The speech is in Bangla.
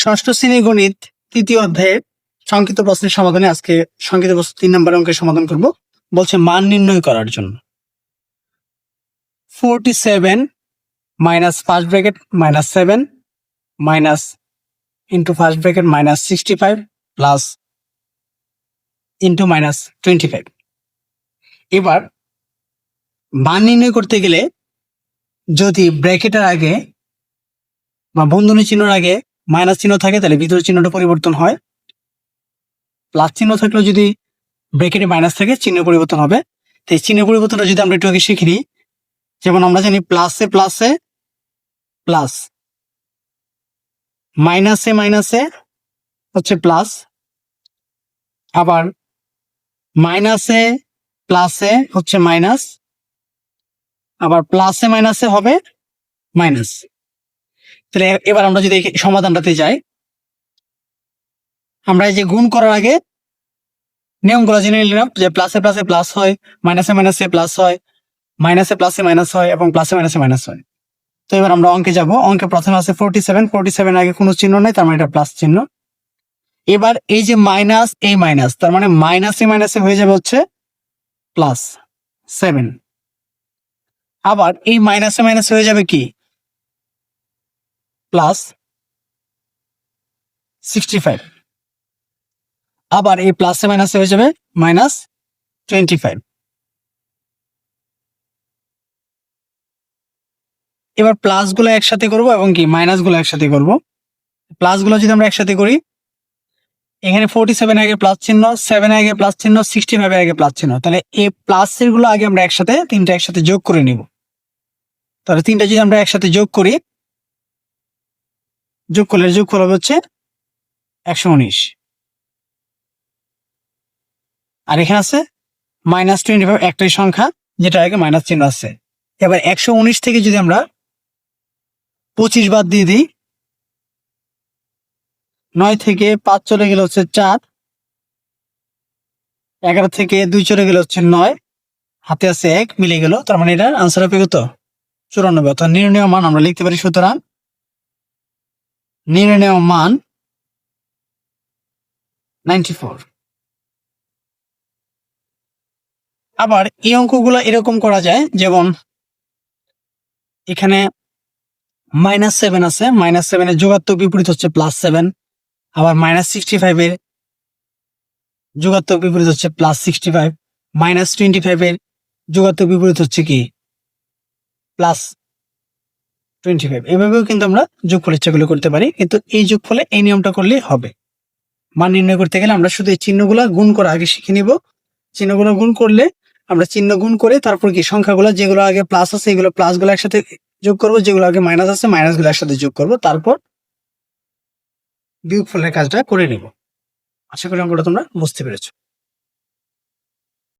ষষ্ঠ শ্রেণী গণিত তৃতীয় অধ্যায়ের সংক্ষিপ্ত প্রশ্নের সমাধানে আজকে সংক্ষিপ্ত প্রশ্ন 3 নম্বর অঙ্কের সমাধান করব। বলছে মান নির্ণয় করার জন্য 47 minus first bracket minus 7 minus into first bracket minus 65 plus into minus 25। এবার মান নির্ণয় করতে গেলে যদি ব্র্যাকেটের আগে বা বন্ধনী চিহ্নের আগে মাইনাস চিহ্ন থাকে তাহলে ভিতরের চিহ্নটা পরিবর্তন হয়, প্লাস চিহ্ন থাকলেও যদি ব্র্যাকেটে মাইনাস থাকে চিহ্ন পরিবর্তন হবে। তো এই চিহ্ন পরিবর্তনটা যদি আমরা একটু আগে শিখে নিই, যেমন আমরা জানি প্লাসে প্লাসে প্লাস, মাইনাসে মাইনাসে হচ্ছে প্লাস, আবার মাইনাসে প্লাসে হচ্ছে মাইনাস, আবার প্লাসে মাইনাসে হবে মাইনাস। তাহলে এবার আমরা যদি সমাধানটাতে যাই, আমরা এই যে গুণ করার আগে নিয়মগুলো জেনে নিলাম যে প্লাসে প্লাসে প্লাস হয়, মাইনাসে মাইনাসে প্লাস হয়, মাইনাসে প্লাসে মাইনাস হয় এবং প্লাসে মাইনাসে মাইনাস হয়। তো এবার আমরা অঙ্কে যাব। অঙ্কে প্রথমে আছে 47 আগে কোনো চিহ্ন নাই, তার মানে এটা প্লাস চিহ্ন। এবার এই যে মাইনাস এই মাইনাস, তার মানে মাইনাসে মাইনাসে হয়ে যাবে হচ্ছে প্লাস 7। আবার এই মাইনাসে মাইনাসে হয়ে যাবে কি প্লাস 65। আবার এই প্লাসে মাইনাসে হয়ে যাবে মাইনাস 25। এবার প্লাস গুলো একসাথে করবো এবং কি মাইনাস গুলো একসাথে করবো। প্লাস গুলো যদি আমরা একসাথে করি, এখানে 47 আগে প্লাস চিহ্ন, 7 আগে প্লাস চিহ্ন, 65 আগে প্লাস চিহ্ন, তাহলে এই প্লাসের গুলো আগে আমরা একসাথে তিনটা একসাথে যোগ করে নিব। তাহলে তিনটা যদি আমরা একসাথে যোগ করি, যোগ করলে যোগফল হবে হচ্ছে 119। আর এখানে আছে মাইনাস 25, একটাই সংখ্যা যেটা আগে মাইনাস চিহ্ন আছে। এবার 119 থেকে যদি আমরা 25 বাদ দিয়ে দিই, 9 থেকে 5 চলে গেলে হচ্ছে 4, 11 থেকে 2 চলে গেলে হচ্ছে 9, হাতে আছে 1 মিলে গেল। তার মানে এটার আনসার হবে কত 94। অর্থাৎ নির্ণয় মান আমরা লিখতে পারি, সুতরাং নির্ণয় মান 94। আবার এই অঙ্কগুলো এরকম করা যায়, যেমন এখানে -7 আছে, -7 এর যোগাত্মক বিপরীত হচ্ছে +7। আবার -65 এর যোগাত্মক বিপরীত হচ্ছে +65, -25 এর যোগাত্মক বিপরীত হচ্ছে কি +25। এভাবেও কিন্তু আমরা যোগফল ইচ্ছাগুলো করতে পারি, কিন্তু এই যোগফলে এই নিয়মটা করলেই হবে। মান নির্ণয় করতে গেলে আমরা শুধু এই চিহ্নগুলো গুণ করা আগে শিখে নিব। চিহ্নগুলো গুণ করলে আমরা চিহ্ন গুণ করে তারপর কি সংখ্যাগুলো যেগুলো আগে প্লাস আছে এগুলো প্লাসগুলো একসাথে যোগ করব, যেগুলো আগে মাইনাস আছে মাইনাসগুলো একসাথে যোগ করব, তারপর বিয়োগফলের কাজটা করে নিব। আশা করি অঙ্কটা তোমরা বুঝতে পেরেছো।